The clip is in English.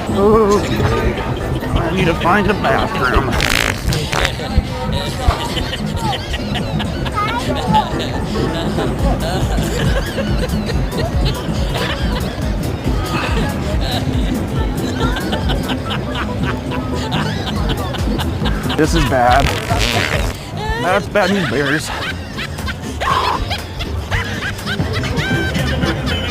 Oh, I need to find a bathroom. This is bad. That's bad news bears.